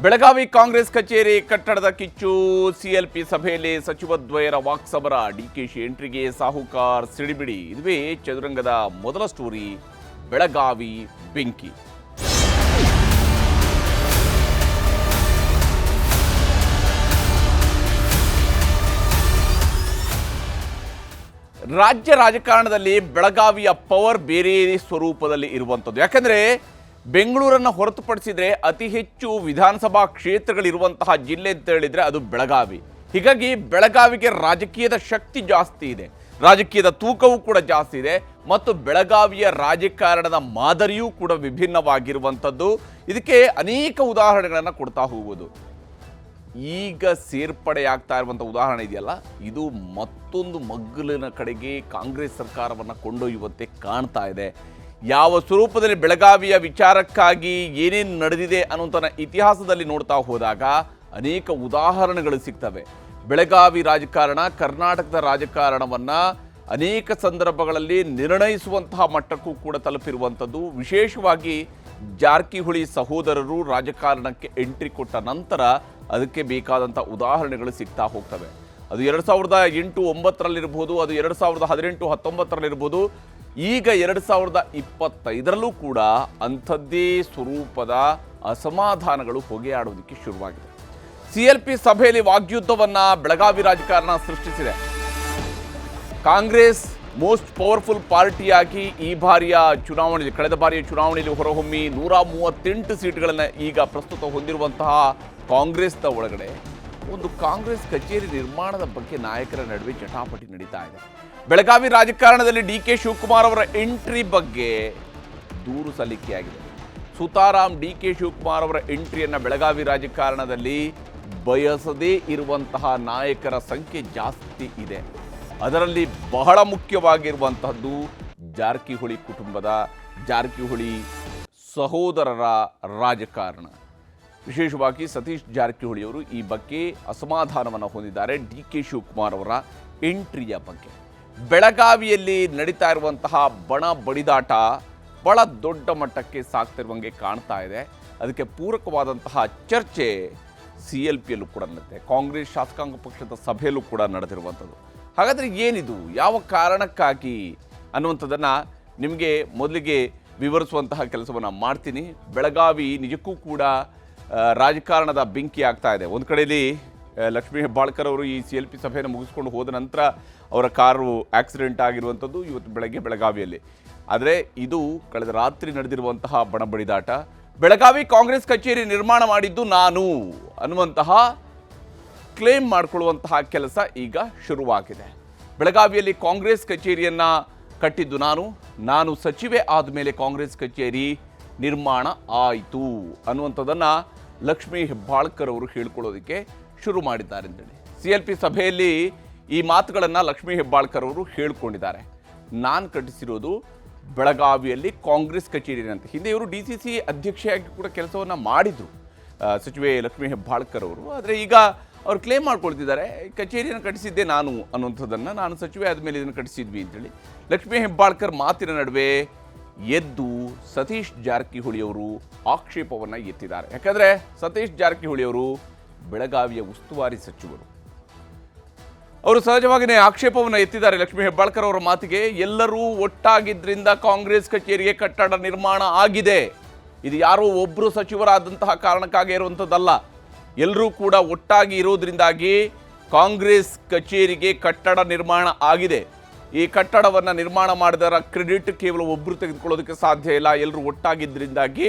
ಬೆಳಗಾವಿ ಕಾಂಗ್ರೆಸ್ ಕಚೇರಿ ಕಟ್ಟಡದ ಕಿಚ್ಚು. ಸಿಎಲ್ಪಿ ಸಭೆಯಲ್ಲಿ ಸಚಿವದ್ವಯರ ವಾಕ್ಸಮರ. ಡಿಕೆಶಿ ಎಂಟ್ರಿಗೆ ಸಾಹುಕಾರ್ ಸಿಡಿಬಿಡಿ. ಇದುವೇ ಚದುರಂಗದ ಮೊದಲ ಸ್ಟೋರಿ. ಬೆಳಗಾವಿ ಬೆಂಕಿ. ರಾಜ್ಯ ರಾಜಕಾರಣದಲ್ಲಿ ಬೆಳಗಾವಿಯ ಪವರ್ ಬೇರೆ ಸ್ವರೂಪದಲ್ಲಿ ಇರುವಂಥದ್ದು. ಯಾಕಂದರೆ ಬೆಂಗಳೂರನ್ನು ಹೊರತುಪಡಿಸಿದರೆ ಅತಿ ಹೆಚ್ಚು ವಿಧಾನಸಭಾ ಕ್ಷೇತ್ರಗಳಿರುವಂತಹ ಜಿಲ್ಲೆ ಅಂತ ಹೇಳಿದರೆ ಅದು ಬೆಳಗಾವಿ. ಹೀಗಾಗಿ ಬೆಳಗಾವಿಗೆ ರಾಜಕೀಯದ ಶಕ್ತಿ ಜಾಸ್ತಿ ಇದೆ, ರಾಜಕೀಯದ ತೂಕವೂ ಕೂಡ ಜಾಸ್ತಿ ಇದೆ ಮತ್ತು ಬೆಳಗಾವಿಯ ರಾಜಕಾರಣದ ಮಾದರಿಯೂ ಕೂಡ ವಿಭಿನ್ನವಾಗಿರುವಂಥದ್ದು. ಇದಕ್ಕೆ ಅನೇಕ ಉದಾಹರಣೆಗಳನ್ನು ಕೊಡ್ತಾ ಹೋಗುವುದು. ಈಗ ಸೇರ್ಪಡೆಯಾಗ್ತಾ ಇರುವಂಥ ಉದಾಹರಣೆ ಇದೆಯಲ್ಲ, ಇದು ಮತ್ತೊಂದು ಮಗ್ಗಲಿನ ಕಡೆಗೆ ಕಾಂಗ್ರೆಸ್ ಸರ್ಕಾರವನ್ನು ಕೊಂಡೊಯ್ಯುವಂತೆ ಕಾಣ್ತಾ ಇದೆ. ಯಾವ ಸ್ವರೂಪದಲ್ಲಿ ಬೆಳಗಾವಿಯ ವಿಚಾರಕ್ಕಾಗಿ ಏನೇನು ನಡೆದಿದೆ ಅನ್ನುವಂಥ ಇತಿಹಾಸದಲ್ಲಿ ನೋಡ್ತಾ ಹೋದಾಗ ಅನೇಕ ಉದಾಹರಣೆಗಳು ಸಿಗ್ತವೆ. ಬೆಳಗಾವಿ ರಾಜಕಾರಣ ಕರ್ನಾಟಕದ ರಾಜಕಾರಣವನ್ನು ಅನೇಕ ಸಂದರ್ಭಗಳಲ್ಲಿ ನಿರ್ಣಯಿಸುವಂತಹ ಮಟ್ಟಕ್ಕೂ ಕೂಡ ತಲುಪಿರುವಂಥದ್ದು. ವಿಶೇಷವಾಗಿ ಜಾರಕಿಹೊಳಿ ಸಹೋದರರು ರಾಜಕಾರಣಕ್ಕೆ ಎಂಟ್ರಿ ಕೊಟ್ಟ ನಂತರ ಅದಕ್ಕೆ ಬೇಕಾದಂಥ ಉದಾಹರಣೆಗಳು ಸಿಗ್ತಾ ಹೋಗ್ತವೆ. ಅದು 2008-9ರಲ್ಲಿರ್ಬೋದು, ಅದು 2018-19ರಲ್ಲಿರ್ಬೋದು, ಈಗ 2025ರಲ್ಲೂ ಕೂಡ ಅಂಥದ್ದೇ ಸ್ವರೂಪದ ಅಸಮಾಧಾನಗಳು ಹೊಗೆಯಾಡೋದಕ್ಕೆ ಶುರುವಾಗಿದೆ. ಸಿಎಲ್ಪಿ ಸಭೆಯಲ್ಲಿ ವಾಗ್ಯುದ್ಧವನ್ನು ಬೆಳಗಾವಿ ರಾಜಕಾರಣ ಸೃಷ್ಟಿಸಿದೆ. ಕಾಂಗ್ರೆಸ್ ಮೋಸ್ಟ್ ಪವರ್ಫುಲ್ ಪಾರ್ಟಿಯಾಗಿ ಈ ಬಾರಿಯ ಚುನಾವಣೆಯಲ್ಲಿ, ಕಳೆದ ಬಾರಿಯ ಚುನಾವಣೆಯಲ್ಲಿ ಹೊರಹೊಮ್ಮಿ 138 ಸೀಟ್ಗಳನ್ನು ಈಗ ಪ್ರಸ್ತುತ ಹೊಂದಿರುವಂತಹ ಕಾಂಗ್ರೆಸ್ನ ಒಳಗಡೆ ಒಂದು ಕಾಂಗ್ರೆಸ್ ಕಚೇರಿ ನಿರ್ಮಾಣದ ಬಗ್ಗೆ ನಾಯಕರ ನಡುವೆ ಜಟಾಪಟಿ ನಡೀತಾ ಇದೆ. ಬೆಳಗಾವಿ ರಾಜಕಾರಣದಲ್ಲಿ ಡಿಕೆ ಶಿವಕುಮಾರ್ ಅವರ ಎಂಟ್ರಿ ಬಗ್ಗೆ ದೂರು ಸಲ್ಲಿಕೆಯಾಗಿದೆ. ಸುತಾರಾಮ್ ಡಿಕೆ ಶಿವಕುಮಾರ್ ಅವರ ಎಂಟ್ರಿಯನ್ನು ಬೆಳಗಾವಿ ರಾಜಕಾರಣದಲ್ಲಿ ಬಯಸದೇ ಇರುವಂತಹ ನಾಯಕರ ಸಂಖ್ಯೆ ಜಾಸ್ತಿ ಇದೆ. ಅದರಲ್ಲಿ ಬಹಳ ಮುಖ್ಯವಾಗಿರುವಂತಹದ್ದು ಜಾರಕಿಹೊಳಿ ಕುಟುಂಬದ, ಜಾರಕಿಹೊಳಿ ಸಹೋದರರ ರಾಜಕಾರಣ. ವಿಶೇಷವಾಗಿ ಸತೀಶ್ ಜಾರಕಿಹೊಳಿ ಅವರು ಈ ಬಗ್ಗೆ ಅಸಮಾಧಾನವನ್ನು ಹೊಂದಿದ್ದಾರೆ ಡಿಕೆ ಶಿವಕುಮಾರ್ ಅವರ ಎಂಟ್ರಿಯ ಬಗ್ಗೆ. ಬೆಳಗಾವಿಯಲ್ಲಿ ನಡೀತಾ ಇರುವಂತಹ ಬಣ ಬಡಿದಾಟ ಬಹಳ ದೊಡ್ಡ ಮಟ್ಟಕ್ಕೆ ಸಾಗ್ತಿರುವಂಗೆ ಕಾಣ್ತಾ ಇದೆ. ಅದಕ್ಕೆ ಪೂರಕವಾದಂತಹ ಚರ್ಚೆ ಸಿಎಲ್ಪಿಯಲ್ಲೂ ಕೂಡ ನಡೆದಿದೆ, ಕಾಂಗ್ರೆಸ್ ಶಾಸಕಾಂಗ ಪಕ್ಷದ ಸಭೆಯಲ್ಲೂ ಕೂಡ ನಡೆದಿರುವಂಥದ್ದು. ಹಾಗಾದರೆ ಏನಿದು, ಯಾವ ಕಾರಣಕ್ಕಾಗಿ ಅನ್ನುವಂಥದ್ದನ್ನು ನಿಮಗೆ ಮೊದಲಿಗೆ ವಿವರಿಸುವಂತಹ ಕೆಲಸವನ್ನು ಮಾಡ್ತೀನಿ. ಬೆಳಗಾವಿ ನಿಜಕ್ಕೂ ಕೂಡ ರಾಜಕಾರಣದ ಬೆಂಕಿ ಆಗ್ತಾ ಇದೆ. ಒಂದು ಕಡೆಯಲ್ಲಿ ಲಕ್ಷ್ಮೀ ಹೆಬ್ಬಾಳ್ಕರ್ ಅವರು ಈ ಸಿಎಲ್ಪಿ ಸಭೆಯನ್ನು ಮುಗಿಸ್ಕೊಂಡು ಹೋದ ನಂತರ ಅವರ ಕಾರು ಆಕ್ಸಿಡೆಂಟ್ ಆಗಿರುವಂಥದ್ದು ಇವತ್ತು ಬೆಳಗ್ಗೆ ಬೆಳಗಾವಿಯಲ್ಲಿ. ಆದರೆ ಇದು ಕಳೆದ ರಾತ್ರಿ ನಡೆದಿರುವಂತಹ ಬಣಬಡಿದಾಟ. ಬೆಳಗಾವಿ ಕಾಂಗ್ರೆಸ್ ಕಚೇರಿ ನಿರ್ಮಾಣ ಮಾಡಿದ್ದು ನಾನು ಅನ್ನುವಂತಹ ಕ್ಲೇಮ್ ಮಾಡಿಕೊಳ್ಳುವಂತಹ ಕೆಲಸ ಈಗ ಶುರುವಾಗಿದೆ. ಬೆಳಗಾವಿಯಲ್ಲಿ ಕಾಂಗ್ರೆಸ್ ಕಚೇರಿಯನ್ನು ಕಟ್ಟಿದ್ದು ನಾನು ಸಚಿವೆ ಆದಮೇಲೆ ಕಾಂಗ್ರೆಸ್ ಕಚೇರಿ ನಿರ್ಮಾಣ ಆಯಿತು ಅನ್ನುವಂಥದ್ದನ್ನು ಲಕ್ಷ್ಮೀ ಹೆಬ್ಬಾಳ್ಕರ್ ಅವರು ಹೇಳ್ಕೊಳ್ಳೋದಕ್ಕೆ ಶುರು ಮಾಡಿದ್ದಾರೆ ಅಂತೇಳಿ ಸಿಎಲ್ಪಿ ಸಭೆಯಲ್ಲಿ ಈ ಮಾತುಗಳನ್ನು ಲಕ್ಷ್ಮೀ ಹೆಬ್ಬಾಳ್ಕರ್ ಅವರು ಹೇಳ್ಕೊಂಡಿದ್ದಾರೆ. ನಾನು ಕಟ್ಟಿಸಿರೋದು ಬೆಳಗಾವಿಯಲ್ಲಿ ಕಾಂಗ್ರೆಸ್ ಕಚೇರಿ ಅಂತ. ಹಿಂದೆ ಇವರು DCC ಅಧ್ಯಕ್ಷೆಯಾಗಿ ಕೂಡ ಕೆಲಸವನ್ನು ಮಾಡಿದರು ಸಚಿವೆ ಲಕ್ಷ್ಮೀ ಹೆಬ್ಬಾಳ್ಕರ್ ಅವರು. ಆದರೆ ಈಗ ಅವರು ಕ್ಲೇಮ್ ಮಾಡ್ಕೊಳ್ತಿದ್ದಾರೆ ಕಚೇರಿಯನ್ನು ಕಟ್ಟಿಸಿದ್ದೆ ನಾನು ಅನ್ನುವಂಥದ್ದನ್ನು, ನಾನು ಸಚಿವೆ ಆದಮೇಲೆ ಇದನ್ನು ಕಟ್ಟಿಸಿದ್ವಿ ಅಂತೇಳಿ. ಲಕ್ಷ್ಮೀ ಹೆಬ್ಬಾಳ್ಕರ್ ಮಾತಿನ ನಡುವೆ ಎದ್ದು ಸತೀಶ್ ಜಾರಕಿಹೊಳಿ ಅವರು ಆಕ್ಷೇಪವನ್ನು ಎತ್ತಿದ್ದಾರೆ. ಯಾಕಂದರೆ ಸತೀಶ್ ಜಾರಕಿಹೊಳಿ ಅವರು ಬೆಳಗಾವಿಯ ಉಸ್ತುವಾರಿ ಸಚಿವರು. ಅವರು ಸಹಜವಾಗಿಯೇ ಆಕ್ಷೇಪವನ್ನು ಎತ್ತಿದ್ದಾರೆ ಲಕ್ಷ್ಮೀ ಹೆಬ್ಬಾಳ್ಕರ್ ಅವರ ಮಾತಿಗೆ. ಎಲ್ಲರೂ ಒಟ್ಟಾಗಿದ್ದರಿಂದ ಕಾಂಗ್ರೆಸ್ ಕಚೇರಿಗೆ ಕಟ್ಟಡ ನಿರ್ಮಾಣ ಆಗಿದೆ. ಇದು ಯಾರೋ ಒಬ್ಬರು ಸಚಿವರಾದಂತಹ ಕಾರಣಕ್ಕಾಗಿ ಇರುವಂಥದ್ದಲ್ಲ. ಎಲ್ಲರೂ ಕೂಡ ಒಟ್ಟಾಗಿ ಇರೋದ್ರಿಂದಾಗಿ ಕಾಂಗ್ರೆಸ್ ಕಚೇರಿಗೆ ಕಟ್ಟಡ ನಿರ್ಮಾಣ ಆಗಿದೆ. ಈ ಕಟ್ಟಡವನ್ನು ನಿರ್ಮಾಣ ಮಾಡಿದರ ಕ್ರೆಡಿಟ್ ಕೇವಲ ಒಬ್ಬರು ತೆಗೆದುಕೊಳ್ಳೋದಕ್ಕೆ ಸಾಧ್ಯ ಇಲ್ಲ, ಎಲ್ಲರೂ ಒಟ್ಟಾಗಿದ್ದರಿಂದಾಗಿ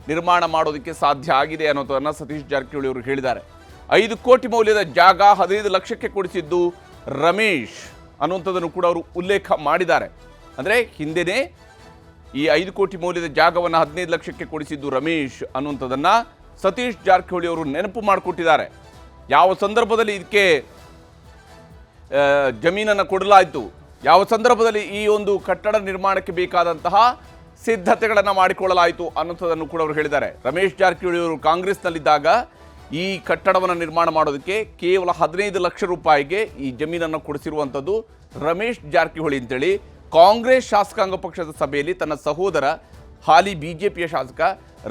ನಿರ್ಮಾಣ ಮಾಡೋದಕ್ಕೆ ಸಾಧ್ಯ ಆಗಿದೆ ಅನ್ನೋದನ್ನು ಸತೀಶ್ ಜಾರಕಿಹೊಳಿ ಅವರು ಹೇಳಿದ್ದಾರೆ. 5 ಕೋಟಿ ಮೌಲ್ಯದ ಜಾಗ 15 ಲಕ್ಷಕ್ಕೆ ಕೊಡಿಸಿದ್ದು ರಮೇಶ್ ಅನ್ನುವಂಥದ್ದನ್ನು ಕೂಡ ಅವರು ಉಲ್ಲೇಖ ಮಾಡಿದ್ದಾರೆ. ಅಂದರೆ ಹಿಂದೆನೇ ಈ 5 ಕೋಟಿ ಮೌಲ್ಯದ ಜಾಗವನ್ನು 15 ಲಕ್ಷಕ್ಕೆ ಕೊಡಿಸಿದ್ದು ರಮೇಶ್ ಅನ್ನುವಂಥದ್ದನ್ನು ಸತೀಶ್ ಜಾರಕಿಹೊಳಿ ಅವರು ನೆನಪು ಮಾಡಿಕೊಟ್ಟಿದ್ದಾರೆ. ಯಾವ ಸಂದರ್ಭದಲ್ಲಿ ಇದಕ್ಕೆ ಜಮೀನನ್ನು ಕೊಡಲಾಯಿತು, ಯಾವ ಸಂದರ್ಭದಲ್ಲಿ ಈ ಒಂದು ಕಟ್ಟಡ ನಿರ್ಮಾಣಕ್ಕೆ ಬೇಕಾದಂತಹ ಸಿದ್ಧತೆಗಳನ್ನು ಮಾಡಿಕೊಳ್ಳಲಾಯಿತು ಅನ್ನೋಂಥದ್ದನ್ನು ಕೂಡ ಅವರು ಹೇಳಿದ್ದಾರೆ. ರಮೇಶ್ ಜಾರಕಿಹೊಳಿ ಅವರು ಕಾಂಗ್ರೆಸ್ನಲ್ಲಿದ್ದಾಗ ಈ ಕಟ್ಟಡವನ್ನು ನಿರ್ಮಾಣ ಮಾಡೋದಕ್ಕೆ ಕೇವಲ 15 ಲಕ್ಷ ರೂಪಾಯಿಗೆ ಈ ಜಮೀನನ್ನು ಕೊಡಿಸಿರುವಂಥದ್ದು ರಮೇಶ್ ಜಾರಕಿಹೊಳಿ ಅಂತೇಳಿ ಕಾಂಗ್ರೆಸ್ ಶಾಸಕಾಂಗ ಪಕ್ಷದ ಸಭೆಯಲ್ಲಿ ತನ್ನ ಸಹೋದರ ಹಾಲಿ ಬಿಜೆಪಿಯ ಶಾಸಕ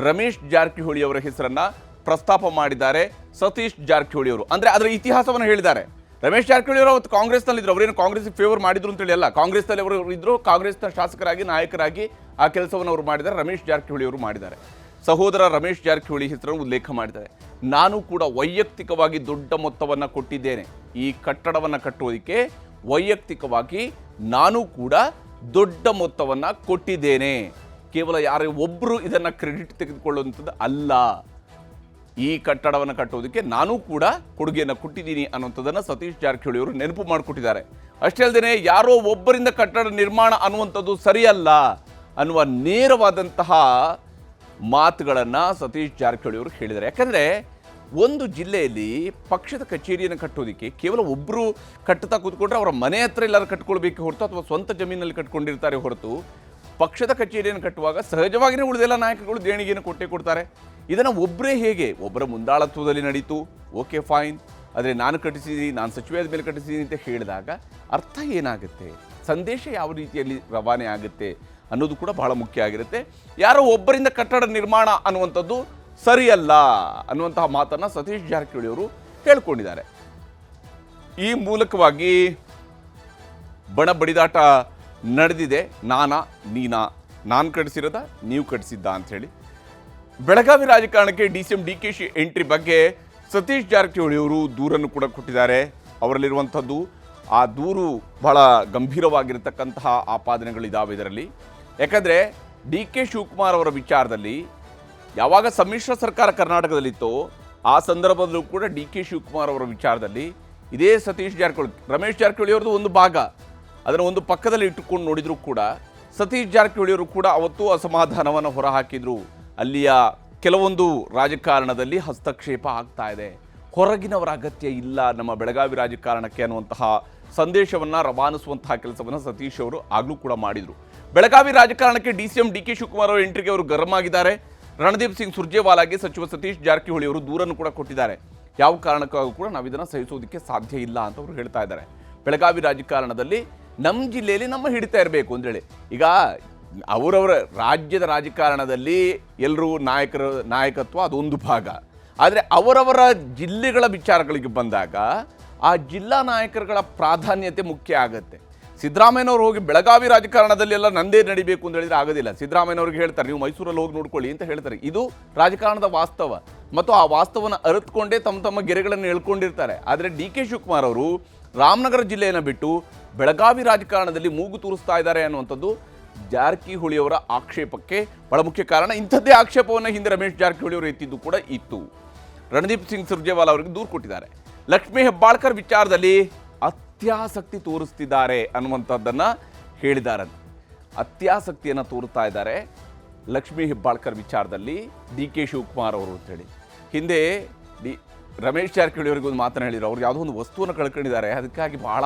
ರಮೇಶ್ ಜಾರಕಿಹೊಳಿ ಅವರ ಹೆಸರನ್ನು ಪ್ರಸ್ತಾಪ ಮಾಡಿದ್ದಾರೆ ಸತೀಶ್ ಜಾರಕಿಹೊಳಿ ಅವರು. ಅಂದರೆ ಅದರ ಇತಿಹಾಸವನ್ನು ಹೇಳಿದ್ದಾರೆ. ರಮೇಶ್ ಜಾರಕಿಹೊಳಿ ಅವರು ಅವತ್ತು ಕಾಂಗ್ರೆಸ್ನಲ್ಲಿದ್ದರು. ಅವರೇನು ಕಾಂಗ್ರೆಸ್ಗೆ ಫೇವರ್ ಮಾಡಿದ್ರು ಅಂತೇಳಿ ಅಲ್ಲ, ಕಾಂಗ್ರೆಸ್ನಲ್ಲಿ ಅವರು ಇದ್ದರು, ಕಾಂಗ್ರೆಸ್ನ ಶಾಸಕರಾಗಿ ನಾಯಕರಾಗಿ ಆ ಕೆಲಸವನ್ನು ಅವರು ಮಾಡಿದ್ದಾರೆ. ರಮೇಶ್ ಜಾರಕಿಹೊಳಿ ಅವರು ಮಾಡಿದ್ದಾರೆ. ಸಹೋದರ ರಮೇಶ್ ಜಾರಕಿಹೊಳಿ ಹೆಸರನ್ನು ಉಲ್ಲೇಖ ಮಾಡಿದ್ದಾರೆ. ನಾನು ಕೂಡ ವೈಯಕ್ತಿಕವಾಗಿ ದೊಡ್ಡ ಮೊತ್ತವನ್ನು ಕೊಟ್ಟಿದ್ದೇನೆ ಈ ಕಟ್ಟಡವನ್ನು ಕಟ್ಟುವುದಕ್ಕೆ. ವೈಯಕ್ತಿಕವಾಗಿ ನಾನು ಕೂಡ ದೊಡ್ಡ ಮೊತ್ತವನ್ನು ಕೊಟ್ಟಿದ್ದೇನೆ. ಕೇವಲ ಯಾರೇ ಒಬ್ಬರು ಇದನ್ನು ಕ್ರೆಡಿಟ್ ತೆಗೆದುಕೊಳ್ಳುವಂಥದ್ದು ಅಲ್ಲ. ಈ ಕಟ್ಟಡವನ್ನು ಕಟ್ಟುವುದಕ್ಕೆ ನಾನು ಕೂಡ ಕೊಡುಗೆಯನ್ನು ಕೊಟ್ಟಿದ್ದೀನಿ ಅನ್ನುವಂಥದ್ದನ್ನು ಸತೀಶ್ ಜಾರಕಿಹೊಳಿ ಅವರು ನೆನಪು ಮಾಡಿಕೊಟ್ಟಿದ್ದಾರೆ. ಅಷ್ಟೇ ಅಲ್ಲದೆ ಯಾರೋ ಒಬ್ಬರಿಂದ ಕಟ್ಟಡ ನಿರ್ಮಾಣ ಅನ್ನುವಂಥದ್ದು ಸರಿಯಲ್ಲ ಅನ್ನುವ ನೇರವಾದಂತಹ ಮಾತುಗಳನ್ನು ಸತೀಶ್ ಜಾರಕಿಹೊಳಿ ಅವರು ಹೇಳಿದ್ದಾರೆ. ಯಾಕಂದರೆ ಒಂದು ಜಿಲ್ಲೆಯಲ್ಲಿ ಪಕ್ಷದ ಕಚೇರಿಯನ್ನು ಕಟ್ಟೋದಕ್ಕೆ ಕೇವಲ ಒಬ್ಬರು ಕಟ್ಟುತ್ತಾ ಕೂತ್ಕೊಂಡ್ರೆ ಅವರ ಮನೆ ಹತ್ರ ಎಲ್ಲರೂ ಕಟ್ಕೊಳ್ಬೇಕು ಹೊರತು, ಅಥವಾ ಸ್ವಂತ ಜಮೀನಲ್ಲಿ ಕಟ್ಕೊಂಡಿರ್ತಾರೆ ಹೊರತು, ಪಕ್ಷದ ಕಚೇರಿಯನ್ನು ಕಟ್ಟುವಾಗ ಸಹಜವಾಗಿಯೇ ಉಳಿದೆಲ್ಲ ನಾಯಕರುಗಳು ದೇಣಿಗೆಯನ್ನು ಕೊಟ್ಟೇ ಕೊಡ್ತಾರೆ. ಇದನ್ನು ಒಬ್ಬರೇ ಹೇಗೆ, ಒಬ್ಬರ ಮುಂದಾಳತ್ವದಲ್ಲಿ ನಡೀತು, ಓಕೆ ಫೈನ್. ಆದರೆ ನಾನು ಕಟ್ಟಿಸಿದ್ದೀನಿ, ನಾನು ಸಚಿವಾಲಯದ ಮೇಲೆ ಕಟ್ಟಿಸಿದ್ದೀನಿ ಅಂತ ಹೇಳಿದಾಗ ಅರ್ಥ ಏನಾಗುತ್ತೆ, ಸಂದೇಶ ಯಾವ ರೀತಿಯಲ್ಲಿ ರವಾನೆ ಆಗುತ್ತೆ ಅನ್ನೋದು ಕೂಡ ಬಹಳ ಮುಖ್ಯ ಆಗಿರುತ್ತೆ. ಯಾರೋ ಒಬ್ಬರಿಂದ ಕಟ್ಟಡ ನಿರ್ಮಾಣ ಅನ್ನುವಂಥದ್ದು ಸರಿಯಲ್ಲ ಅನ್ನುವಂತಹ ಮಾತನ್ನು ಸತೀಶ್ ಜಾರಕಿಹೊಳಿ ಅವರು ಹೇಳ್ಕೊಂಡಿದ್ದಾರೆ. ಈ ಮೂಲಕವಾಗಿ ಬಣ ಬಡಿದಾಟ ನಡೆದಿದೆ. ನೀನಾ, ನಾನು ಕಟ್ಟಿಸಿರೋದ, ನೀವು ಕಟ್ಟಿಸಿದ್ದ ಅಂಥೇಳಿ. ಬೆಳಗಾವಿ ರಾಜಕಾರಣಕ್ಕೆ DCM DKಶಿ ಎಂಟ್ರಿ ಬಗ್ಗೆ ಸತೀಶ್ ಜಾರಕಿಹೊಳಿ ಅವರು ದೂರನ್ನು ಕೂಡ ಕೊಟ್ಟಿದ್ದಾರೆ. ಅವರಲ್ಲಿರುವಂಥದ್ದು ಆ ದೂರು ಬಹಳ ಗಂಭೀರವಾಗಿರತಕ್ಕಂತಹ ಆಪಾದನೆಗಳಿದ್ದಾವೆ ಇದರಲ್ಲಿ. ಯಾಕಂದರೆ DK ಶಿವಕುಮಾರ್ ಅವರ ವಿಚಾರದಲ್ಲಿ ಯಾವಾಗ ಸಮ್ಮಿಶ್ರ ಸರ್ಕಾರ ಕರ್ನಾಟಕದಲ್ಲಿತ್ತೋ ಆ ಸಂದರ್ಭದಲ್ಲೂ ಕೂಡ DK ಶಿವಕುಮಾರ್ ಅವರ ವಿಚಾರದಲ್ಲಿ ಇದೇ ಸತೀಶ್ ಜಾರಕಿಹೊಳಿ, ರಮೇಶ್ ಜಾರಕಿಹೊಳಿ ಅವ್ರದ್ದು ಒಂದು ಭಾಗ, ಅದನ್ನು ಒಂದು ಪಕ್ಕದಲ್ಲಿ ಇಟ್ಟುಕೊಂಡು ನೋಡಿದರೂ ಕೂಡ ಸತೀಶ್ ಜಾರಕಿಹೊಳಿ ಅವರು ಕೂಡ ಅವತ್ತು ಅಸಮಾಧಾನವನ್ನು ಹೊರಹಾಕಿದರು. ಅಲ್ಲಿಯ ಕೆಲವೊಂದು ರಾಜಕಾರಣದಲ್ಲಿ ಹಸ್ತಕ್ಷೇಪ ಆಗ್ತಾ ಇದೆ, ಹೊರಗಿನವರ ಅಗತ್ಯ ಇಲ್ಲ ನಮ್ಮ ಬೆಳಗಾವಿ ರಾಜಕಾರಣಕ್ಕೆ ಅನ್ನುವಂತಹ ಸಂದೇಶವನ್ನು ರವಾನಿಸುವಂತಹ ಕೆಲಸವನ್ನು ಸತೀಶ್ ಅವರು ಆಗಲೂ ಕೂಡ ಮಾಡಿದರು. ಬೆಳಗಾವಿ ರಾಜಕಾರಣಕ್ಕೆ DCM DK ಶಿವಕುಮಾರ್ ಅವರ ಎಂಟ್ರಿಗೆ ಅವರು ಗರಂ ಆಗಿದ್ದಾರೆ. ರಣದೀಪ್ ಸಿಂಗ್ ಸುರ್ಜೇವಾಲಾಗೆ ಸಚಿವ ಸತೀಶ್ ಜಾರಕಿಹೊಳಿ ಅವರು ದೂರನ್ನು ಕೂಡ ಕೊಟ್ಟಿದ್ದಾರೆ. ಯಾವ ಕಾರಣಕ್ಕಾಗೂ ಕೂಡ ನಾವು ಇದನ್ನು ಸಹಿಸೋದಕ್ಕೆ ಸಾಧ್ಯ ಇಲ್ಲ ಅಂತ ಅವರು ಹೇಳ್ತಾ ಇದ್ದಾರೆ. ಬೆಳಗಾವಿ ರಾಜಕಾರಣದಲ್ಲಿ ನಮ್ಮ ಜಿಲ್ಲೆಯಲ್ಲಿ ನಮ್ಮ ಹಿಡಿತಾ ಇರಬೇಕು ಅಂತೇಳಿ. ಈಗ ಅವರವರ ರಾಜ್ಯದ ರಾಜಕಾರಣದಲ್ಲಿ ಎಲ್ಲರೂ ನಾಯಕತ್ವ ಅದೊಂದು ಭಾಗ, ಆದರೆ ಅವರವರ ಜಿಲ್ಲೆಗಳ ವಿಚಾರಗಳಿಗೆ ಬಂದಾಗ ಆ ಜಿಲ್ಲಾ ನಾಯಕರುಗಳ ಪ್ರಾಧಾನ್ಯತೆ ಮುಖ್ಯ ಆಗುತ್ತೆ. ಸಿದ್ದರಾಮಯ್ಯನವ್ರು ಹೋಗಿ ಬೆಳಗಾವಿ ರಾಜಕಾರಣದಲ್ಲಿ ಎಲ್ಲ ನಂದೇ ನಡಿಬೇಕು ಅಂತ ಹೇಳಿದ್ರೆ ಆಗೋದಿಲ್ಲ. ಸಿದ್ದರಾಮಯ್ಯನವ್ರಿಗೆ ಹೇಳ್ತಾರೆ ನೀವು ಮೈಸೂರಲ್ಲಿ ಹೋಗಿ ನೋಡ್ಕೊಳ್ಳಿ ಅಂತ ಹೇಳ್ತಾರೆ. ಇದು ರಾಜಕಾರಣದ ವಾಸ್ತವ, ಮತ್ತು ಆ ವಾಸ್ತವವನ್ನು ಅರಿತುಕೊಂಡೇ ತಮ್ಮ ಗೆರೆಗಳನ್ನು ಎಳ್ಕೊಂಡಿರ್ತಾರೆ. ಆದರೆ DK ಶಿವಕುಮಾರ್ ಅವರು ರಾಮನಗರ ಜಿಲ್ಲೆಯನ್ನು ಬಿಟ್ಟು ಬೆಳಗಾವಿ ರಾಜಕಾರಣದಲ್ಲಿ ಮೂಗು ತೂರಿಸ್ತಾ ಇದ್ದಾರೆ ಅನ್ನುವಂಥದ್ದು ಜಾರಕಿಹೊಳಿಯವರ ಆಕ್ಷೇಪಕ್ಕೆ ಬಹಳ ಮುಖ್ಯ ಕಾರಣ. ಇಂಥದ್ದೇ ಆಕ್ಷೇಪವನ್ನು ಹಿಂದೆ ರಮೇಶ್ ಜಾರಕಿಹೊಳಿ ಅವರು ಎತ್ತಿದ್ದು ಕೂಡ ಇತ್ತು. ರಣದೀಪ್ ಸಿಂಗ್ ಸುರ್ಜೇವಾಲಾ ಅವರಿಗೆ ದೂರು ಕೊಟ್ಟಿದ್ದಾರೆ. ಲಕ್ಷ್ಮೀ ಹೆಬ್ಬಾಳ್ಕರ್ ವಿಚಾರದಲ್ಲಿ ಅತ್ಯಾಸಕ್ತಿ ತೋರಿಸ್ತಿದ್ದಾರೆ ಅನ್ನುವಂಥದ್ದನ್ನು ಹೇಳಿದ್ದಾರೆ. ಅತ್ಯಾಸಕ್ತಿಯನ್ನು ತೋರಿಸ್ತಾ ಇದ್ದಾರೆ ಲಕ್ಷ್ಮೀ ಹೆಬ್ಬಾಳ್ಕರ್ ವಿಚಾರದಲ್ಲಿ DK ಶಿವಕುಮಾರ್ ಅವರು ಅಂತೇಳಿ. ಹಿಂದೆ ರಮೇಶ್ ಜಾರಕಿಹೊಳಿ ಅವರಿಗೆ ಒಂದು ಮಾತನ್ನು ಹೇಳಿದ್ರು. ಅವ್ರು ಯಾವುದೋ ಒಂದು ವಸ್ತುವನ್ನು ಕಳ್ಕೊಂಡಿದ್ದಾರೆ, ಅದಕ್ಕಾಗಿ ಭಾಳ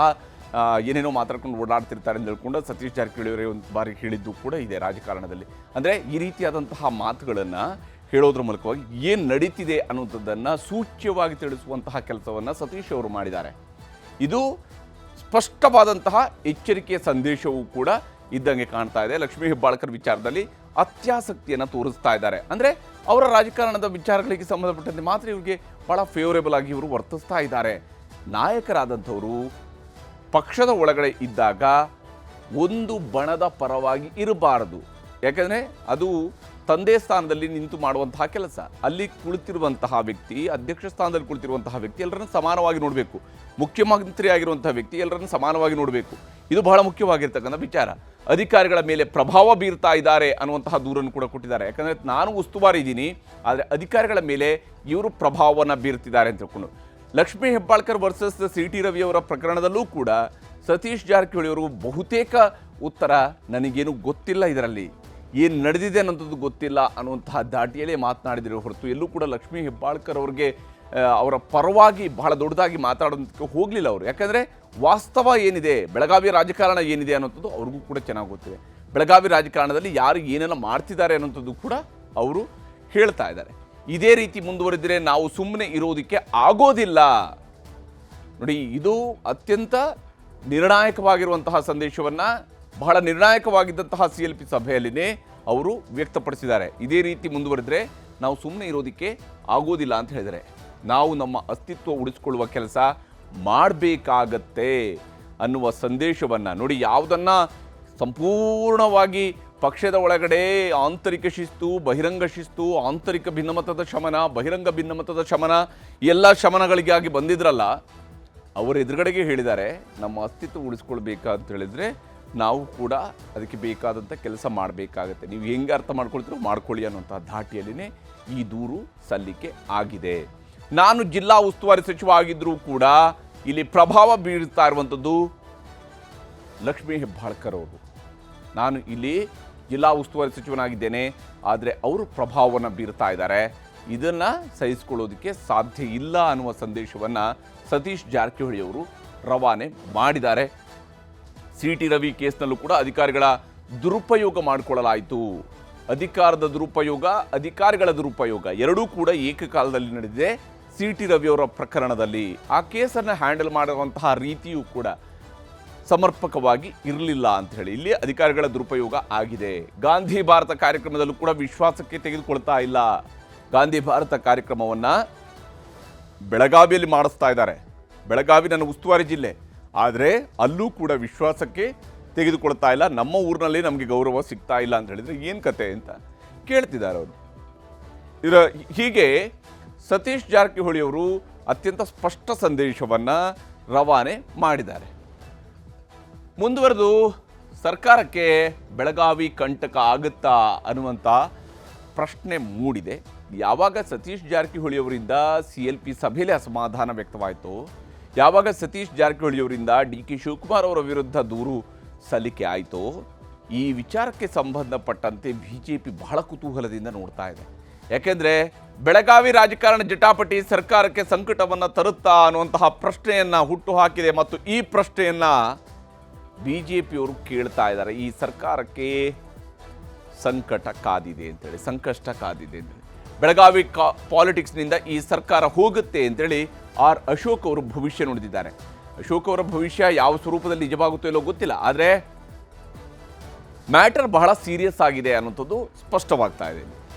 ಏನೇನೋ ಮಾತಾಡ್ಕೊಂಡು ಓಡಾಡ್ತಿರ್ತಾರೆ ಅಂತ ಹೇಳ್ಕೊಂಡು ಸತೀಶ್ ಜಾರಕಿಹೊಳಿ ಅವರೇ ಒಂದು ಬಾರಿ ಹೇಳಿದ್ದು ಕೂಡ ಇದೆ ರಾಜಕಾರಣದಲ್ಲಿ. ಅಂದರೆ ಈ ರೀತಿಯಾದಂತಹ ಮಾತುಗಳನ್ನು ಹೇಳೋದ್ರ ಮೂಲಕವಾಗಿ ಏನು ನಡೀತಿದೆ ಅನ್ನುವಂಥದ್ದನ್ನು ಸೂಚ್ಯವಾಗಿ ತಿಳಿಸುವಂತಹ ಕೆಲಸವನ್ನು ಸತೀಶ್ ಅವರು ಮಾಡಿದ್ದಾರೆ. ಇದು ಸ್ಪಷ್ಟವಾದಂತಹ ಎಚ್ಚರಿಕೆಯ ಸಂದೇಶವೂ ಕೂಡ ಇದ್ದಂಗೆ ಕಾಣ್ತಾ ಇದೆ. ಲಕ್ಷ್ಮೀ ಹೆಬ್ಬಾಳ್ಕರ್ ವಿಚಾರದಲ್ಲಿ ಅತ್ಯಾಸಕ್ತಿಯನ್ನು ತೋರಿಸ್ತಾ ಇದ್ದಾರೆ. ಅಂದರೆ ಅವರ ರಾಜಕಾರಣದ ವಿಚಾರಗಳಿಗೆ ಸಂಬಂಧಪಟ್ಟಂತೆ ಮಾತ್ರ ಇವರಿಗೆ ಭಾಳ ಫೇವರೇಬಲ್ ಆಗಿ ಇವರು ವರ್ತಿಸ್ತಾ ಇದ್ದಾರೆ. ನಾಯಕರಾದಂಥವರು ಪಕ್ಷದ ಒಳಗಡೆ ಇದ್ದಾಗ ಒಂದು ಬಣದ ಪರವಾಗಿ ಇರಬಾರದು. ಯಾಕಂದರೆ ಅದು ತಂದೆ ಸ್ಥಾನದಲ್ಲಿ ನಿಂತು ಮಾಡುವಂತಹ ಕೆಲಸ. ಅಲ್ಲಿ ಕುಳಿತಿರುವಂತಹ ವ್ಯಕ್ತಿ, ಅಧ್ಯಕ್ಷ ಸ್ಥಾನದಲ್ಲಿ ಕುಳಿತಿರುವಂತಹ ವ್ಯಕ್ತಿ ಎಲ್ಲರನ್ನು ಸಮಾನವಾಗಿ ನೋಡಬೇಕು. ಮುಖ್ಯಮಂತ್ರಿ ಆಗಿರುವಂತಹ ವ್ಯಕ್ತಿ ಎಲ್ಲರನ್ನು ಸಮಾನವಾಗಿ ನೋಡಬೇಕು. ಇದು ಬಹಳ ಮುಖ್ಯವಾಗಿರ್ತಕ್ಕಂಥ ವಿಚಾರ. ಅಧಿಕಾರಿಗಳ ಮೇಲೆ ಪ್ರಭಾವ ಬೀರ್ತಾ ಇದ್ದಾರೆ ಅನ್ನುವಂತಹ ದೂರನ್ನು ಕೂಡ ಕೊಟ್ಟಿದ್ದಾರೆ. ಯಾಕಂದರೆ ನಾನು ಉಸ್ತುವಾರಿ ಇದ್ದೀನಿ, ಆದರೆ ಅಧಿಕಾರಿಗಳ ಮೇಲೆ ಇವರು ಪ್ರಭಾವವನ್ನು ಬೀರ್ತಿದ್ದಾರೆ ಅಂತ ಹೇಳ್ಕೊಂಡು. ಲಕ್ಷ್ಮೀ ಹೆಬ್ಬಾಳ್ಕರ್ ವರ್ಸಸ್ CT ರವಿ ಅವರ ಪ್ರಕರಣದಲ್ಲೂ ಕೂಡ ಸತೀಶ್ ಜಾರಕಿಹೊಳಿ ಅವರು ಬಹುತೇಕ ಉತ್ತರ ನನಗೇನು ಗೊತ್ತಿಲ್ಲ, ಇದರಲ್ಲಿ ಏನು ನಡೆದಿದೆ ಅನ್ನೋಂಥದ್ದು ಗೊತ್ತಿಲ್ಲ ಅನ್ನುವಂತಹ ದಾಟಿಯಲ್ಲೇ ಮಾತನಾಡಿದಿರೋ ಹೊರತು ಎಲ್ಲೂ ಕೂಡ ಲಕ್ಷ್ಮೀ ಹೆಬ್ಬಾಳ್ಕರ್ ಅವ್ರಿಗೆ ಅವರ ಪರವಾಗಿ ಬಹಳ ದೊಡ್ಡದಾಗಿ ಮಾತಾಡೋದಕ್ಕೆ ಹೋಗಲಿಲ್ಲ ಅವರು. ಯಾಕಂದರೆ ವಾಸ್ತವ ಏನಿದೆ, ಬೆಳಗಾವಿ ರಾಜಕಾರಣ ಏನಿದೆ ಅನ್ನೋಂಥದ್ದು ಅವ್ರಿಗೂ ಕೂಡ ಚೆನ್ನಾಗಿ ಗೊತ್ತಿದೆ. ಬೆಳಗಾವಿ ರಾಜಕಾರಣದಲ್ಲಿ ಯಾರು ಏನೆಲ್ಲ ಮಾಡ್ತಿದ್ದಾರೆ ಅನ್ನೋಂಥದ್ದು ಕೂಡ ಅವರು ಹೇಳ್ತಾ ಇದ್ದಾರೆ. ಇದೇ ರೀತಿ ಮುಂದುವರೆದರೆ ನಾವು ಸುಮ್ಮನೆ ಇರೋದಕ್ಕೆ ಆಗೋದಿಲ್ಲ. ನೋಡಿ, ಇದು ಅತ್ಯಂತ ನಿರ್ಣಾಯಕವಾಗಿರುವಂತಹ ಸಂದೇಶವನ್ನು ಬಹಳ ನಿರ್ಣಾಯಕವಾಗಿದ್ದಂತಹ CLP ಸಭೆಯಲ್ಲಿನೇ ಅವರು ವ್ಯಕ್ತಪಡಿಸಿದ್ದಾರೆ. ಇದೇ ರೀತಿ ಮುಂದುವರೆದರೆ ನಾವು ಸುಮ್ಮನೆ ಇರೋದಕ್ಕೆ ಆಗೋದಿಲ್ಲ ಅಂತ ಹೇಳಿದರೆ ನಾವು ನಮ್ಮ ಅಸ್ತಿತ್ವ ಉಳಿಸ್ಕೊಳ್ಳುವ ಕೆಲಸ ಮಾಡಬೇಕಾಗತ್ತೆ ಅನ್ನುವ ಸಂದೇಶವನ್ನು ನೋಡಿ. ಯಾವುದನ್ನು ಸಂಪೂರ್ಣವಾಗಿ ಪಕ್ಷದ ಒಳಗಡೆ ಆಂತರಿಕ ಶಿಸ್ತು, ಬಹಿರಂಗ ಶಿಸ್ತು, ಆಂತರಿಕ ಭಿನ್ನಮತದ ಶಮನ, ಬಹಿರಂಗ ಭಿನ್ನಮತದ ಶಮನ, ಎಲ್ಲ ಶಮನಗಳಿಗಾಗಿ ಬಂದಿದ್ರಲ್ಲ, ಅವರ ಎದುರುಗಡೆಗೆ ಹೇಳಿದ್ದಾರೆ ನಮ್ಮ ಅಸ್ತಿತ್ವ ಉಳಿಸ್ಕೊಳ್ಬೇಕಂತ ಹೇಳಿದರೆ ನಾವು ಕೂಡ ಅದಕ್ಕೆ ಬೇಕಾದಂಥ ಕೆಲಸ ಮಾಡಬೇಕಾಗತ್ತೆ. ನೀವು ಹೆಂಗೆ ಅರ್ಥ ಮಾಡ್ಕೊಳ್ತೀರೋ ಮಾಡ್ಕೊಳ್ಳಿ ಅನ್ನೋಂಥ ಧಾಟಿಯಲ್ಲಿನೇ ಈ ದೂರು ಸಲ್ಲಿಕೆ ಆಗಿದೆ. ನಾನು ಜಿಲ್ಲಾ ಉಸ್ತುವಾರಿ ಸಚಿವ ಆಗಿದ್ದರೂ ಕೂಡ ಇಲ್ಲಿ ಪ್ರಭಾವ ಬೀರ್ತಾ ಇರುವಂಥದ್ದು ಲಕ್ಷ್ಮೀ ಹೆಬ್ಬಾಳ್ಕರ್ ಅವರು. ನಾನು ಇಲ್ಲಿ ಜಿಲ್ಲಾ ಉಸ್ತುವಾರಿ ಸಚಿವನಾಗಿದ್ದೇನೆ, ಆದರೆ ಅವರು ಪ್ರಭಾವವನ್ನು ಬೀರ್ತಾ ಇದ್ದಾರೆ, ಇದನ್ನು ಸಹಿಸಿಕೊಳ್ಳೋದಕ್ಕೆ ಸಾಧ್ಯ ಇಲ್ಲ ಅನ್ನುವ ಸಂದೇಶವನ್ನು ಸತೀಶ್ ಜಾರಕಿಹೊಳಿ ಅವರು ರವಾನೆ ಮಾಡಿದ್ದಾರೆ. ಸಿ ಟಿ ರವಿ ಕೇಸ್ನಲ್ಲೂ ಕೂಡ ಅಧಿಕಾರಿಗಳ ದುರುಪಯೋಗ ಮಾಡಿಕೊಳ್ಳಲಾಯಿತು. ಅಧಿಕಾರದ ದುರುಪಯೋಗ, ಅಧಿಕಾರಿಗಳ ದುರುಪಯೋಗ ಎರಡೂ ಕೂಡ ಏಕಕಾಲದಲ್ಲಿ ನಡೆದಿದೆ ಸಿ ಟಿ ರವಿಯವರ ಪ್ರಕರಣದಲ್ಲಿ. ಆ ಕೇಸನ್ನು ಹ್ಯಾಂಡಲ್ ಮಾಡುವಂತಹ ರೀತಿಯೂ ಕೂಡ ಸಮರ್ಪಕವಾಗಿ ಇರಲಿಲ್ಲ ಅಂತ ಹೇಳಿ ಇಲ್ಲಿ ಅಧಿಕಾರಿಗಳ ದುರುಪಯೋಗ ಆಗಿದೆ. ಗಾಂಧಿ ಭಾರತ ಕಾರ್ಯಕ್ರಮದಲ್ಲೂ ಕೂಡ ವಿಶ್ವಾಸಕ್ಕೆ ತೆಗೆದುಕೊಳ್ತಾ ಇಲ್ಲ. ಗಾಂಧಿ ಭಾರತ ಕಾರ್ಯಕ್ರಮವನ್ನು ಬೆಳಗಾವಿಯಲ್ಲಿ ಮಾಡಿಸ್ತಾ ಇದ್ದಾರೆ. ಬೆಳಗಾವಿ ನನ್ನ ಉಸ್ತುವಾರಿ ಜಿಲ್ಲೆ, ಆದರೆ ಅಲ್ಲೂ ಕೂಡ ವಿಶ್ವಾಸಕ್ಕೆ ತೆಗೆದುಕೊಳ್ತಾ ಇಲ್ಲ. ನಮ್ಮ ಊರಿನಲ್ಲಿ ನಮಗೆ ಗೌರವ ಸಿಗ್ತಾ ಇಲ್ಲ ಅಂತ ಹೇಳಿದರೆ ಏನು ಕತೆ ಅಂತ ಕೇಳ್ತಿದ್ದಾರೆ ಅವರು. ಹೀಗೆ ಸತೀಶ್ ಜಾರಕಿಹೊಳಿ ಅವರು ಅತ್ಯಂತ ಸ್ಪಷ್ಟ ಸಂದೇಶವನ್ನು ರವಾನೆ ಮಾಡಿದ್ದಾರೆ. ಮುಂದುವರೆದು ಸರ್ಕಾರಕ್ಕೆ ಬೆಳಗಾವಿ ಕಂಟಕ ಆಗುತ್ತಾ ಅನ್ನುವಂಥ ಪ್ರಶ್ನೆ ಮೂಡಿದೆ. ಯಾವಾಗ ಸತೀಶ್ ಜಾರಕಿಹೊಳಿ ಅವರಿಂದ CLP ಸಭೆಯಲ್ಲಿ ಅಸಮಾಧಾನ ವ್ಯಕ್ತವಾಯಿತು, ಯಾವಾಗ ಸತೀಶ್ ಜಾರಕಿಹೊಳಿ ಅವರಿಂದ DK ಶಿವಕುಮಾರ್ ಅವರ ವಿರುದ್ಧ ದೂರು ಸಲ್ಲಿಕೆ ಆಯಿತು, ಈ ವಿಚಾರಕ್ಕೆ ಸಂಬಂಧಪಟ್ಟಂತೆ BJP ಬಹಳ ಕುತೂಹಲದಿಂದ ನೋಡ್ತಾ ಇದೆ. ಯಾಕೆಂದರೆ ಬೆಳಗಾವಿ ರಾಜಕಾರಣ ಜಟಾಪಟಿ ಸರ್ಕಾರಕ್ಕೆ ಸಂಕಟವನ್ನು ತರುತ್ತಾ ಅನ್ನುವಂತಹ ಪ್ರಶ್ನೆಯನ್ನು ಹುಟ್ಟುಹಾಕಿದೆ. ಮತ್ತು ಈ ಪ್ರಶ್ನೆಯನ್ನು BJPಯವರು ಕೇಳ್ತಾ ಇದ್ದಾರೆ. ಈ ಸರ್ಕಾರಕ್ಕೆ ಸಂಕಟ ಕಾದಿದೆ ಅಂತೇಳಿ, ಸಂಕಷ್ಟ ಕಾದಿದೆ ಅಂತೇಳಿ, ಬೆಳಗಾವಿ ಪಾಲಿಟಿಕ್ಸ್ನಿಂದ ಈ ಸರ್ಕಾರ ಹೋಗುತ್ತೆ ಅಂತೇಳಿ ಅಶೋಕ್ ಅವರು ಭವಿಷ್ಯ ನುಡಿದಿದ್ದಾರೆ. ಅಶೋಕ್ ಅವರ ಭವಿಷ್ಯ ಯಾವ ಸ್ವರೂಪದಲ್ಲಿ ನಿಜವಾಗುತ್ತೋ ಇಲ್ಲೋ ಗೊತ್ತಿಲ್ಲ, ಆದರೆ ಮ್ಯಾಟರ್ ಬಹಳ ಸೀರಿಯಸ್ ಆಗಿದೆ ಅನ್ನೋಂಥದ್ದು ಸ್ಪಷ್ಟವಾಗ್ತಾ ಇದೆ.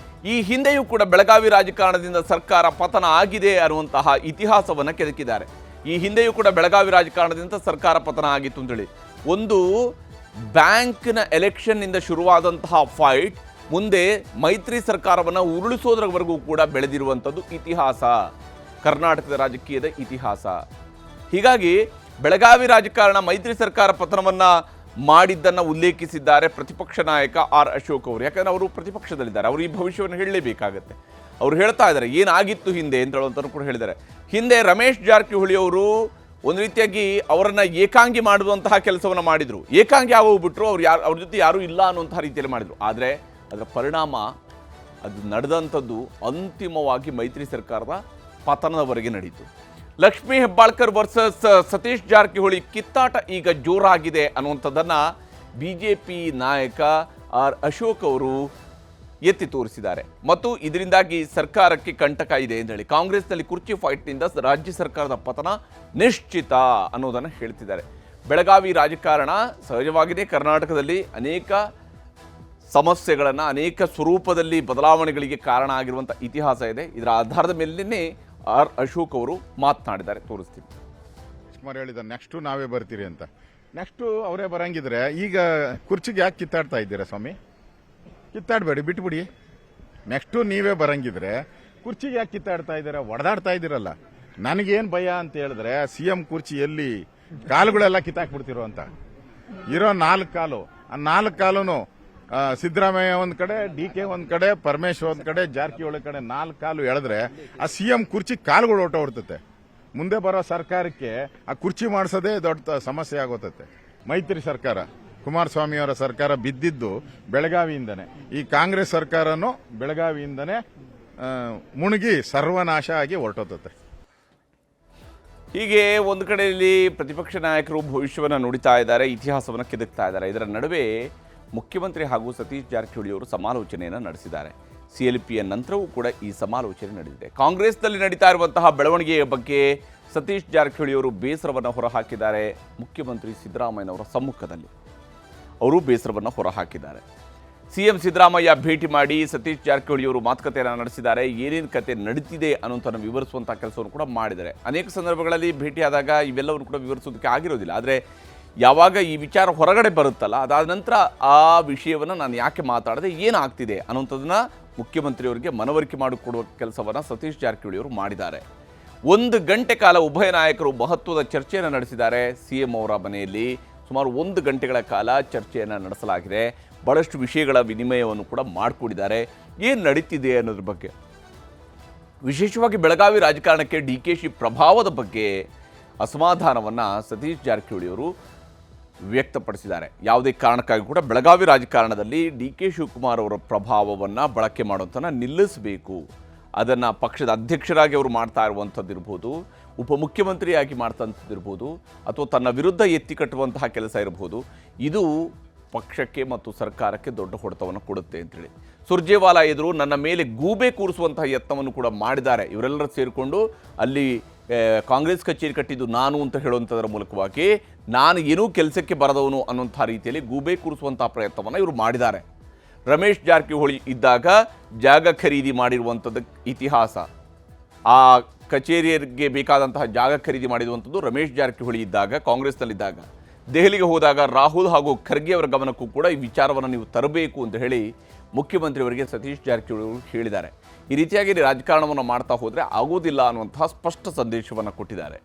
ಈ ಹಿಂದೆಯೂ ಕೂಡ ಬೆಳಗಾವಿ ರಾಜಕಾರಣದಿಂದ ಸರ್ಕಾರ ಪತನ ಆಗಿದೆ ಅನ್ನುವಂತಹ ಇತಿಹಾಸವನ್ನು ಕೆದಕಿದ್ದಾರೆ. ಈ ಹಿಂದೆಯೂ ಕೂಡ ಬೆಳಗಾವಿ ರಾಜಕಾರಣದಿಂದ ಸರ್ಕಾರ ಪತನ ಆಗಿತ್ತು ಅಂತೇಳಿ ಒಂದು ಬ್ಯಾಂಕ್ನ ಎಲೆಕ್ಷನ್ನಿಂದ ಶುರುವಾದಂತಹ ಫೈಟ್ ಮುಂದೆ ಮೈತ್ರಿ ಸರ್ಕಾರವನ್ನು ಉರುಳಿಸೋದ್ರವರೆಗೂ ಕೂಡ ಬೆಳೆದಿರುವಂಥದ್ದು ಇತಿಹಾಸ, ಕರ್ನಾಟಕದ ರಾಜಕೀಯದ ಇತಿಹಾಸ. ಹೀಗಾಗಿ ಬೆಳಗಾವಿ ರಾಜಕಾರಣ ಮೈತ್ರಿ ಸರ್ಕಾರ ಪತನವನ್ನು ಮಾಡಿದ್ದನ್ನು ಉಲ್ಲೇಖಿಸಿದ್ದಾರೆ ಪ್ರತಿಪಕ್ಷ ನಾಯಕ ಅಶೋಕ್ ಅವರು. ಯಾಕಂದರೆ ಅವರು ಪ್ರತಿಪಕ್ಷದಲ್ಲಿದ್ದಾರೆ, ಅವರು ಈ ಭವಿಷ್ಯವನ್ನು ಹೇಳಲೇಬೇಕಾಗತ್ತೆ. ಅವರು ಹೇಳ್ತಾ ಇದ್ದಾರೆ ಏನಾಗಿತ್ತು ಹಿಂದೆ ಅಂತ ಹೇಳುವಂಥದ್ದು ಕೂಡ ಹೇಳಿದ್ದಾರೆ. ಹಿಂದೆ ರಮೇಶ್ ಜಾರಕಿಹೊಳಿ ಅವರು ಒಂದು ರೀತಿಯಾಗಿ ಅವರನ್ನು ಏಕಾಂಗಿ ಮಾಡುವಂತಹ ಕೆಲಸವನ್ನು ಮಾಡಿದರು. ಏಕಾಂಗಿ ಆಗೋಗ್ಬಿಟ್ರು, ಅವ್ರ ಜೊತೆ ಯಾರೂ ಇಲ್ಲ ಅನ್ನುವಂತಹ ರೀತಿಯಲ್ಲಿ ಮಾಡಿದರು. ಆದರೆ ಅದರ ಪರಿಣಾಮ ಅದು ನಡೆದಂಥದ್ದು ಅಂತಿಮವಾಗಿ ಮೈತ್ರಿ ಸರ್ಕಾರದ ಪತನದವರೆಗೆ ನಡೀತು. ಲಕ್ಷ್ಮೀ ಹೆಬ್ಬಾಳ್ಕರ್ ವರ್ಸಸ್ ಸತೀಶ್ ಜಾರಕಿಹೊಳಿ ಕಿತ್ತಾಟ ಈಗ ಜೋರಾಗಿದೆ ಅನ್ನುವಂಥದ್ದನ್ನು BJP ನಾಯಕ ಅಶೋಕ್ ಅವರು ಎತ್ತಿ ತೋರಿಸಿದ್ದಾರೆ. ಮತ್ತು ಇದರಿಂದಾಗಿ ಸರ್ಕಾರಕ್ಕೆ ಕಂಟಕ ಇದೆ ಅಂತ ಹೇಳಿ ಕಾಂಗ್ರೆಸ್ನಲ್ಲಿ ಕುರ್ಚಿ ಫೈಟ್ನಿಂದ ರಾಜ್ಯ ಸರ್ಕಾರದ ಪತನ ನಿಶ್ಚಿತ ಅನ್ನೋದನ್ನು ಹೇಳ್ತಿದ್ದಾರೆ. ಬೆಳಗಾವಿ ರಾಜಕಾರಣ ಸಹಜವಾಗಿದೆ, ಕರ್ನಾಟಕದಲ್ಲಿ ಅನೇಕ ಸಮಸ್ಯೆಗಳನ್ನು, ಅನೇಕ ಸ್ವರೂಪದಲ್ಲಿ ಬದಲಾವಣೆಗಳಿಗೆ ಕಾರಣ ಆಗಿರುವಂಥ ಇತಿಹಾಸ ಇದೆ. ಇದರ ಆಧಾರದ ಮೇಲೇ ಅಶೋಕ್ ಅವರು ಮಾತನಾಡಿದ್ದಾರೆ, ತೋರಿಸ್ತೀನಿ. ಸುಮಾರು ಹೇಳಿದ ನೆಕ್ಸ್ಟು ನಾವೇ ಬರ್ತೀರಿ ಅಂತ. ನೆಕ್ಸ್ಟು ಅವರೇ ಬರಂಗಿದ್ರೆ ಈಗ ಕುರ್ಚಿಗೆ ಯಾಕೆ ಕಿತ್ತಾಡ್ತಾ ಇದ್ದೀರಾ ಸ್ವಾಮಿ? ಕಿತ್ತಾಡಬೇಡಿ, ಬಿಟ್ಬಿಡಿ. ನೆಕ್ಸ್ಟು ನೀವೇ ಬರಂಗಿದ್ರೆ ಕುರ್ಚಿಗೆ ಯಾಕೆ ಕಿತ್ತಾಡ್ತಾ ಇದ್ದೀರಾ? ಒಡೆದಾಡ್ತಾ ಇದ್ದೀರಲ್ಲ. ನನಗೇನು ಭಯ ಅಂತ ಹೇಳಿದ್ರೆ CM ಕುರ್ಚಿಯಲ್ಲಿ ಕಾಲುಗಳೆಲ್ಲ ಕಿತ್ತಾಕ್ಬಿಡ್ತಿರೋ ಅಂತ. ಇರೋ 4 ಕಾಲು, ಆ 4 ಕಾಲೂ ಸಿದ್ದರಾಮಯ್ಯ ಒಂದ್ ಕಡೆ, DK ಒಂದ್ ಕಡೆ, ಪರಮೇಶ್ವರ್ ಒಂದ್ ಕಡೆ, ಜಾರಕಿಹೊಳಿ ಕಡೆ 4 ಕಾಲು ಎಳೆದ್ರೆ ಆ CM ಕುರ್ಚಿ ಕಾಲುಗಳು ಹೊರಟೋಗ್ತತೆ. ಮುಂದೆ ಬರೋ ಸರ್ಕಾರಕ್ಕೆ ಆ ಕುರ್ಚಿ ಮಾಡಿಸೋದೇ ದೊಡ್ಡ ಸಮಸ್ಯೆ ಆಗೋತತೆ. ಮೈತ್ರಿ ಸರ್ಕಾರ, ಕುಮಾರಸ್ವಾಮಿ ಅವರ ಸರ್ಕಾರ ಬಿದ್ದಿದ್ದು ಬೆಳಗಾವಿಯಿಂದನೇ. ಈ ಕಾಂಗ್ರೆಸ್ ಸರ್ಕಾರನೂ ಬೆಳಗಾವಿಯಿಂದನೇ ಮುಳುಗಿ ಸರ್ವನಾಶ ಆಗಿ ಹೊರಟೋತತೆ. ಹೀಗೆ ಒಂದು ಕಡೆಯಲ್ಲಿ ಪ್ರತಿಪಕ್ಷ ನಾಯಕರು ಭವಿಷ್ಯವನ್ನು ನುಡಿತಾ ಇದ್ದಾರೆ, ಇತಿಹಾಸವನ್ನು ಕೆದಕ್ತಾ ಇದ್ದಾರೆ. ಇದರ ನಡುವೆ ಮುಖ್ಯಮಂತ್ರಿ ಹಾಗೂ ಸತೀಶ್ ಜಾರಕಿಹೊಳಿ ಅವರು ಸಮಾಲೋಚನೆಯನ್ನು ನಡೆಸಿದ್ದಾರೆ. CLPಯ ನಂತರವೂ ಕೂಡ ಈ ಸಮಾಲೋಚನೆ ನಡೆದಿದೆ. ಕಾಂಗ್ರೆಸ್ನಲ್ಲಿ ನಡೀತಾ ಇರುವಂತಹ ಬೆಳವಣಿಗೆಯ ಬಗ್ಗೆ ಸತೀಶ್ ಜಾರಕಿಹೊಳಿ ಅವರು ಬೇಸರವನ್ನು ಹೊರಹಾಕಿದ್ದಾರೆ. ಮುಖ್ಯಮಂತ್ರಿ ಸಿದ್ದರಾಮಯ್ಯನವರ ಸಮ್ಮುಖದಲ್ಲಿ ಅವರು ಬೇಸರವನ್ನು ಹೊರಹಾಕಿದ್ದಾರೆ. ಸಿಎಂ ಸಿದ್ದರಾಮಯ್ಯ ಭೇಟಿ ಮಾಡಿ ಸತೀಶ್ ಜಾರಕಿಹೊಳಿ ಅವರು ಮಾತುಕತೆಯನ್ನು ನಡೆಸಿದ್ದಾರೆ. ಏನೇನು ಕತೆ ನಡೀತಿದೆ ಅನ್ನೋಂಥನ್ನು ವಿವರಿಸುವಂಥ ಕೆಲಸವನ್ನು ಕೂಡ ಮಾಡಿದ್ದಾರೆ. ಅನೇಕ ಸಂದರ್ಭಗಳಲ್ಲಿ ಭೇಟಿಯಾದಾಗ ಇವೆಲ್ಲವನ್ನು ಕೂಡ ವಿವರಿಸೋದಕ್ಕೆ ಆಗಿರೋದಿಲ್ಲ. ಆದರೆ ಯಾವಾಗ ಈ ವಿಚಾರ ಹೊರಗಡೆ ಬರುತ್ತಲ್ಲ, ಅದಾದ ನಂತರ ಆ ವಿಷಯವನ್ನು ನಾನು ಯಾಕೆ ಮಾತಾಡದೆ, ಏನಾಗ್ತಿದೆ ಅನ್ನೋಂಥದ್ದನ್ನು ಮುಖ್ಯಮಂತ್ರಿಯವರಿಗೆ ಮನವರಿಕೆ ಮಾಡಿಕೊಡುವ ಕೆಲಸವನ್ನು ಸತೀಶ್ ಜಾರಕಿಹೊಳಿ ಅವರು ಮಾಡಿದ್ದಾರೆ. 1 ಗಂಟೆ ಕಾಲ ಉಭಯ ನಾಯಕರು ಮಹತ್ವದ ಚರ್ಚೆಯನ್ನು ನಡೆಸಿದ್ದಾರೆ. ಸಿಎಂ ಅವರ ಮನೆಯಲ್ಲಿ ಸುಮಾರು 1 ಗಂಟೆಗಳ ಕಾಲ ಚರ್ಚೆಯನ್ನು ನಡೆಸಲಾಗಿದೆ. ಭಾಳಷ್ಟು ವಿಷಯಗಳ ವಿನಿಮಯವನ್ನು ಕೂಡ ಮಾಡಿಕೊಂಡಿದ್ದಾರೆ. ಏನು ನಡೀತಿದೆ ಅನ್ನೋದ್ರ ಬಗ್ಗೆ, ವಿಶೇಷವಾಗಿ ಬೆಳಗಾವಿ ರಾಜಕಾರಣಕ್ಕೆ ಡಿಕೆಶಿ ಪ್ರಭಾವದ ಬಗ್ಗೆ ಅಸಮಾಧಾನವನ್ನು ಸತೀಶ್ ಜಾರಕಿಹೊಳಿ ಅವರು ವ್ಯಕ್ತಪಡಿಸಿದ್ದಾರೆ. ಯಾವುದೇ ಕಾರಣಕ್ಕಾಗಿ ಕೂಡ ಬೆಳಗಾವಿ ರಾಜಕಾರಣದಲ್ಲಿ ಡಿಕೆ ಶಿವಕುಮಾರ್ ಅವರ ಪ್ರಭಾವವನ್ನು ಬಳಕೆ ಮಾಡುವಂಥನ್ನು ನಿಲ್ಲಿಸಬೇಕು. ಅದನ್ನು ಪಕ್ಷದ ಅಧ್ಯಕ್ಷರಾಗಿ ಅವರು ಮಾಡ್ತಾ ಇರುವಂಥದ್ದಿರ್ಬೋದು, ಉಪಮುಖ್ಯಮಂತ್ರಿಯಾಗಿ ಮಾಡ್ತಂಥದ್ದಿರ್ಬೋದು, ಅಥವಾ ತನ್ನ ವಿರುದ್ಧ ಎತ್ತಿ ಕಟ್ಟುವಂತಹ ಕೆಲಸ ಇರಬಹುದು. ಇದು ಪಕ್ಷಕ್ಕೆ ಮತ್ತು ಸರ್ಕಾರಕ್ಕೆ ದೊಡ್ಡ ಹೊಡೆತವನ್ನು ಕೊಡುತ್ತೆ ಅಂತೇಳಿ ಸುರ್ಜೇವಾಲಾ ಎದುರು ನನ್ನ ಮೇಲೆ ಗೂಬೆ ಕೂರಿಸುವಂತಹ ಯತ್ನವನ್ನು ಕೂಡ ಮಾಡಿದ್ದಾರೆ. ಇವರೆಲ್ಲರೂ ಸೇರಿಕೊಂಡು ಅಲ್ಲಿ ಕಾಂಗ್ರೆಸ್ ಕಚೇರಿ ಕಟ್ಟಿದ್ದು ನಾನು ಅಂತ ಹೇಳುವಂಥದ್ರ ಮೂಲಕವಾಗಿ ನಾನು ಏನೂ ಕೆಲಸಕ್ಕೆ ಬರದವನು ಅನ್ನುವಂಥ ರೀತಿಯಲ್ಲಿ ಗೂಬೆ ಕೂರಿಸುವಂಥ ಪ್ರಯತ್ನವನ್ನು ಇವರು ಮಾಡಿದ್ದಾರೆ. ರಮೇಶ್ ಜಾರಕಿಹೊಳಿ ಇದ್ದಾಗ ಜಾಗ ಖರೀದಿ ಮಾಡಿರುವಂಥದ್ದು ಇತಿಹಾಸ. ಆ ಕಚೇರಿಗೆ ಬೇಕಾದಂತಹ ಜಾಗ ಖರೀದಿ ಮಾಡಿರುವಂಥದ್ದು ರಮೇಶ್ ಜಾರಕಿಹೊಳಿ ಇದ್ದಾಗ, ಕಾಂಗ್ರೆಸ್ನಲ್ಲಿದ್ದಾಗ. ದೆಹಲಿಗೆ ಹೋದಾಗ ರಾಹುಲ್ ಹಾಗೂ ಖರ್ಗೆ ಅವರ ಗಮನಕ್ಕೂ ಕೂಡ ಈ ವಿಚಾರವನ್ನು ನೀವು ತರಬೇಕು ಅಂತ ಹೇಳಿ ಮುಖ್ಯಮಂತ್ರಿಯವರಿಗೆ ಸತೀಶ್ ಜಾರಕಿಹೊಳಿ ಅವರು ಹೇಳಿದ್ದಾರೆ. ಈ ರೀತಿಯಾಗಿ ರಾಜಕಾರಣವನ್ನು ಮಾಡ್ತಾ ಹೋದರೆ ಆಗೋದಿಲ್ಲ ಅನ್ನುವಂತಹ ಸ್ಪಷ್ಟ ಸಂದೇಶವನ್ನು ಕೊಟ್ಟಿದ್ದಾರೆ.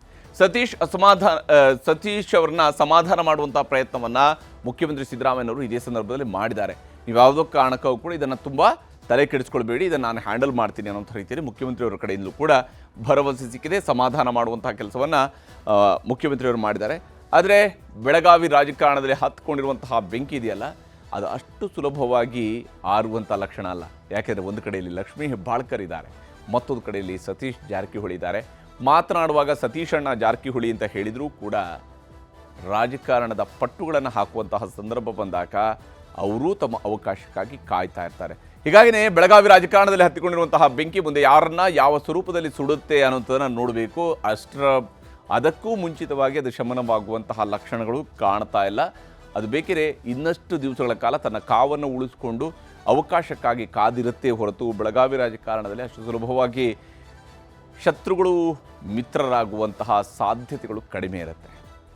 ಸತೀಶ್ ಅವರನ್ನ ಸಮಾಧಾನ ಮಾಡುವಂಥ ಪ್ರಯತ್ನವನ್ನು ಮುಖ್ಯಮಂತ್ರಿ ಸಿದ್ದರಾಮಯ್ಯನವರು ಇದೇ ಸಂದರ್ಭದಲ್ಲಿ ಮಾಡಿದ್ದಾರೆ. ನೀವು ಯಾವುದೋ ಕಾರಣಕ್ಕೂ ಕೂಡ ಇದನ್ನು ತುಂಬ ತಲೆ ಕೆಡಿಸ್ಕೊಳ್ಬೇಡಿ, ಇದನ್ನು ನಾನು ಹ್ಯಾಂಡಲ್ ಮಾಡ್ತೀನಿ ಅನ್ನೋಂಥ ರೀತಿಯಲ್ಲಿ ಮುಖ್ಯಮಂತ್ರಿಯವರ ಕಡೆಯಿಂದಲೂ ಕೂಡ ಭರವಸೆ ಸಿಕ್ಕಿದೆ. ಸಮಾಧಾನ ಮಾಡುವಂಥ ಕೆಲಸವನ್ನು ಮುಖ್ಯಮಂತ್ರಿಯವರು ಮಾಡಿದ್ದಾರೆ. ಆದರೆ ಬೆಳಗಾವಿ ರಾಜಕಾರಣದಲ್ಲಿ ಹತ್ಕೊಂಡಿರುವಂತಹ ಬೆಂಕಿ ಇದೆಯಲ್ಲ, ಅದು ಅಷ್ಟು ಸುಲಭವಾಗಿ ಆರುವಂಥ ಲಕ್ಷಣ ಅಲ್ಲ. ಯಾಕೆಂದರೆ ಒಂದು ಕಡೆಯಲ್ಲಿ ಲಕ್ಷ್ಮೀ ಹೆಬ್ಬಾಳ್ಕರ್ ಇದ್ದಾರೆ, ಮತ್ತೊಂದು ಕಡೆಯಲ್ಲಿ ಸತೀಶ್ ಜಾರಕಿಹೊಳಿ ಇದ್ದಾರೆ. ಮಾತನಾಡುವಾಗ ಸತೀಶಣ್ಣ ಜಾರಕಿಹೊಳಿ ಅಂತ ಹೇಳಿದರೂ ಕೂಡ ರಾಜಕಾರಣದ ಪಟ್ಟುಗಳನ್ನು ಹಾಕುವಂತಹ ಸಂದರ್ಭ ಬಂದಾಗ ಅವರೂ ತಮ್ಮ ಅವಕಾಶಕ್ಕಾಗಿ ಕಾಯ್ತಾ ಇರ್ತಾರೆ. ಹೀಗಾಗಿಯೇ ಬೆಳಗಾವಿ ರಾಜಕಾರಣದಲ್ಲಿ ಹತ್ತಿಕೊಂಡಿರುವಂತಹ ಬೆಂಕಿ ಮುಂದೆ ಯಾರನ್ನ ಯಾವ ಸ್ವರೂಪದಲ್ಲಿ ಸುಡುತ್ತೆ ಅನ್ನೋದನ್ನು ನೋಡಬೇಕು. ಅದಕ್ಕೂ ಮುಂಚಿತವಾಗಿ ಅದು ಶಮನವಾಗುವಂತಹ ಲಕ್ಷಣಗಳು ಕಾಣ್ತಾ ಇಲ್ಲ. ಅದು ಬೇಕಿದ್ರೆ ಇನ್ನಷ್ಟು ದಿವಸಗಳ ಕಾಲ ತನ್ನ ಕಾವನ್ನು ಉಳಿಸಿಕೊಂಡು ಅವಕಾಶಕ್ಕಾಗಿ ಕಾದಿರುತ್ತೆ ಹೊರತು ಬೆಳಗಾವಿ ರಾಜಕಾರಣದಲ್ಲಿ ಅಷ್ಟು ಸುಲಭವಾಗಿ ಶತ್ರುಗಳು ಮಿತ್ರರಾಗುವಂತಹ ಸಾಧ್ಯತೆಗಳು ಕಡಿಮೆ ಇರುತ್ತೆ.